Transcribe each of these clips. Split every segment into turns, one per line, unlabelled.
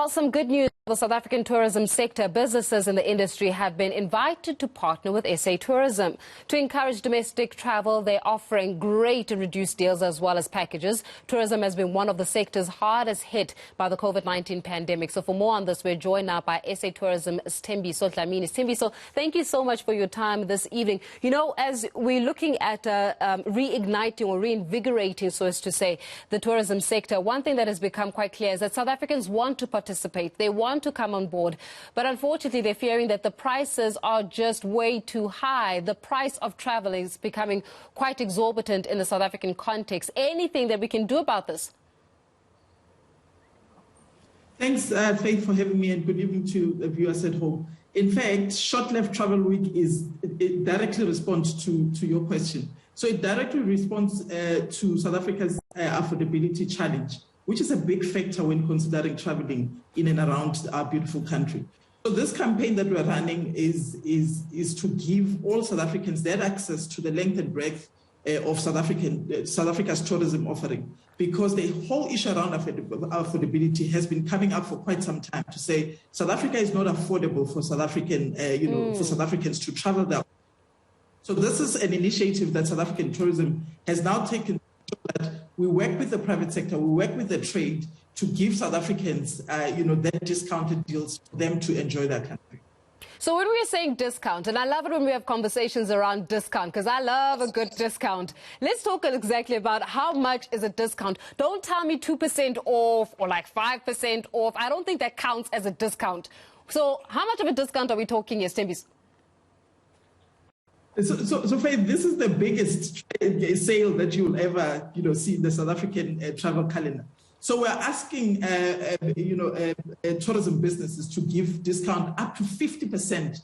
Well, some good news for the South African tourism sector. Businesses in the industry have been invited to partner with SA Tourism. To encourage domestic travel, they're offering great reduced deals as well as packages. Tourism has been one of the sectors hardest hit by the COVID-19 pandemic. So for more on this, we're joined now by SA Tourism's Thembiso Dlamini. Thembiso, thank you so much for your time this evening. You know, as we're looking at reigniting or reinvigorating, so as to say, the tourism sector, one thing that has become quite clear is that South Africans want to participate. They want to come on board, but unfortunately they're fearing that the prices are just way too high. The price of travel is becoming quite exorbitant in the South African context. Anything that we can do about this?
Thanks, Faith, for having me, and good evening to the viewers at home. In fact, Short-Left Travel Week it directly responds to your question. So it directly responds to South Africa's affordability challenge, which is a big factor when considering traveling in and around our beautiful country. So this campaign that we're running is to give all South Africans their access to the length and breadth of South Africa's tourism offering, because the whole issue around affordability has been coming up for quite some time, to say South Africa is not affordable for South African, for South Africans to travel there. So this is an initiative that South African tourism has now taken. That we work with the private sector, we work with the trade to give South Africans, that discounted deals for them to enjoy their country.
So when we are saying discount, and I love it when we have conversations around discount, because I love a good discount. Let's talk exactly about how much is a discount. Don't tell me 2% off or like 5% off. I don't think that counts as a discount. So how much of a discount are we talking here, Thembiso?
So Faith, this is the biggest sale that you'll ever, see in the South African travel calendar. So we're asking, tourism businesses to give discount up to 50%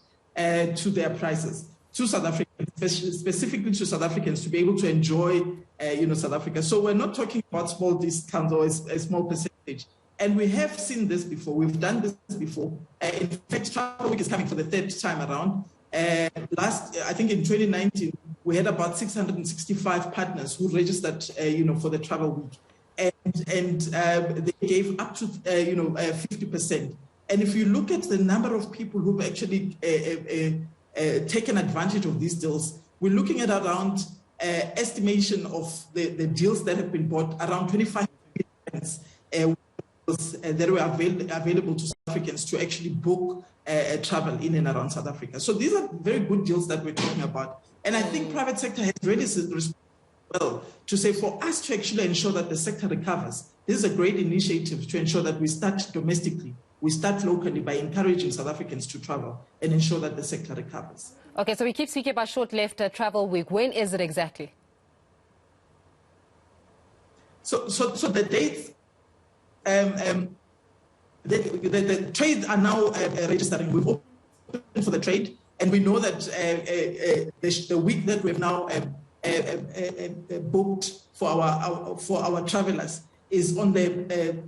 to their prices to South Africans, specifically to South Africans, to be able to enjoy, South Africa. So we're not talking about small discounts or a small percentage. And we have seen this before. We've done this before. In fact, Travel Week is coming for the third time around. I think in 2019, we had about 665 partners who registered, for the Travel Week. And they gave up to, 50%. And if you look at the number of people who've actually taken advantage of these deals, we're looking at around estimation of the deals that have been bought, around 25 billion that were available to South Africans to actually book travel in and around South Africa. So these are very good deals that we're talking about. And I think private sector has really responded well to say, for us to actually ensure that the sector recovers, this is a great initiative to ensure that we start domestically, we start locally by encouraging South Africans to travel and ensure that the sector recovers.
Okay, so we keep speaking about Short-Left Travel Week. When is it exactly?
So the dates, the trades are now registering. We've opened for the trade, and we know that the week that we've now booked for our travelers is on the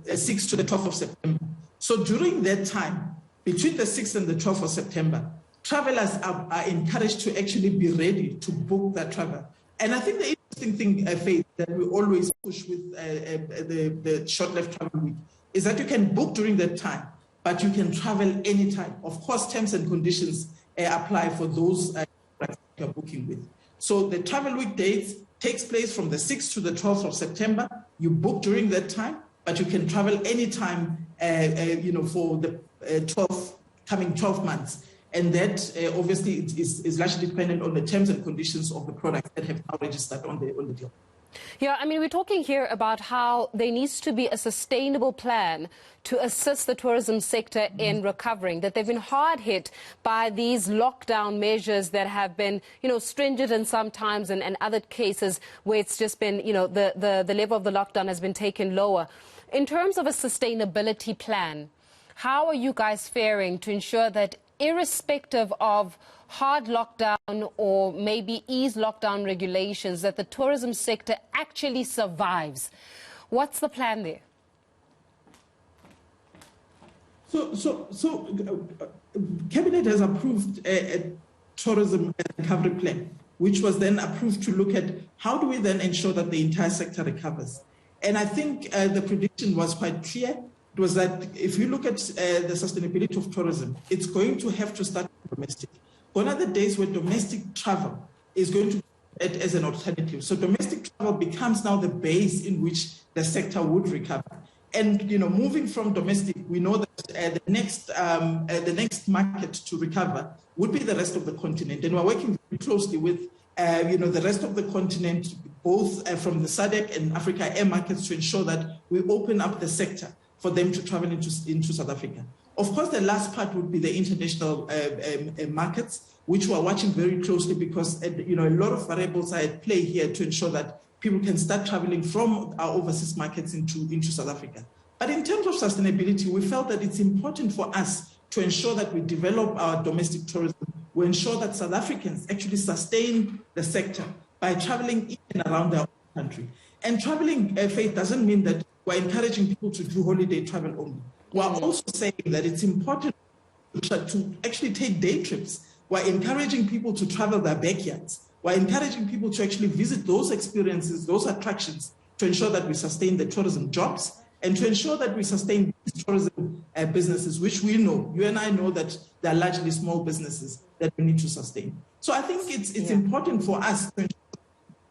6th to the 12th of September. So during that time, between the 6th and the 12th of September, travelers are encouraged to actually be ready to book that travel. And I think the interesting thing, Faith, that we always push with the Short-Left Travel Week is that you can book during that time, but you can travel anytime. Of course, terms and conditions apply for those that you're booking with. So the Travel Week dates takes place from the 6th to the 12th of September. You book during that time, but you can travel anytime, for the 12 months. And that obviously is largely dependent on the terms and conditions of the products that have now registered on the deal.
Yeah, I mean, we're talking here about how there needs to be a sustainable plan to assist the tourism sector in recovering, that they've been hard hit by these lockdown measures that have been, stringent in some times, and other cases where it's just been, the level of the lockdown has been taken lower. In terms of a sustainability plan, how are you guys faring to ensure that irrespective of hard lockdown or maybe ease lockdown regulations, that the tourism sector actually survives? What's the plan there?
So Cabinet has approved a tourism recovery plan, which was then approved to look at how do we then ensure that the entire sector recovers. And I think the prediction was quite clear It was that if you look at the sustainability of tourism, it's going to have to start domestic. Gone are the days where domestic travel is going to be as an alternative. So domestic travel becomes now the base in which the sector would recover. And moving from domestic, we know that the next market to recover would be the rest of the continent. And we're working very closely with the rest of the continent, both from the SADC and Africa air markets, to ensure that we open up the sector for them to travel into South Africa. Of course, the last part would be the international markets, which we're watching very closely because a lot of variables are at play here to ensure that people can start traveling from our overseas markets into South Africa. But in terms of sustainability, we felt that it's important for us to ensure that we develop our domestic tourism. We ensure that South Africans actually sustain the sector by traveling in and around their own country. And traveling, Faith, doesn't mean that we're encouraging people to do holiday travel only. We're also saying that it's important to actually take day trips. We're encouraging people to travel their backyards. We're encouraging people to actually visit those experiences, those attractions, to ensure that we sustain the tourism jobs and to ensure that we sustain these tourism businesses, which we know, you and I know that they're largely small businesses that we need to sustain. So I think it's important for us to ensure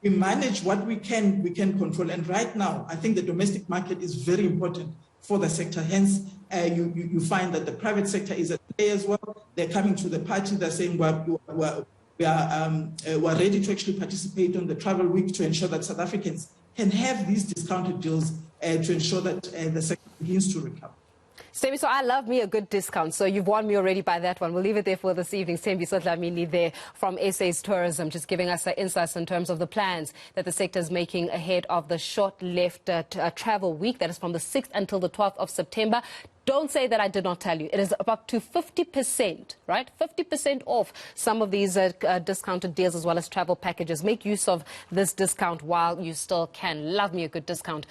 we manage what we can control. And right now, I think the domestic market is very important for the sector. Hence, you find that the private sector is at play as well. They're coming to the party. They're saying we're ready to actually participate on the travel week to ensure that South Africans can have these discounted deals to ensure that the sector begins to recover.
Stembi, so I love me a good discount, so you've won me already by that one. We'll leave it there for this evening. Stembi Sotlamini there from SA's Tourism, just giving us insights in terms of the plans that the sector is making ahead of the short-lived travel week. That is from the 6th until the 12th of September. Don't say that I did not tell you. It is up to 50%, right? 50% off some of these discounted deals as well as travel packages. Make use of this discount while you still can. Love me a good discount.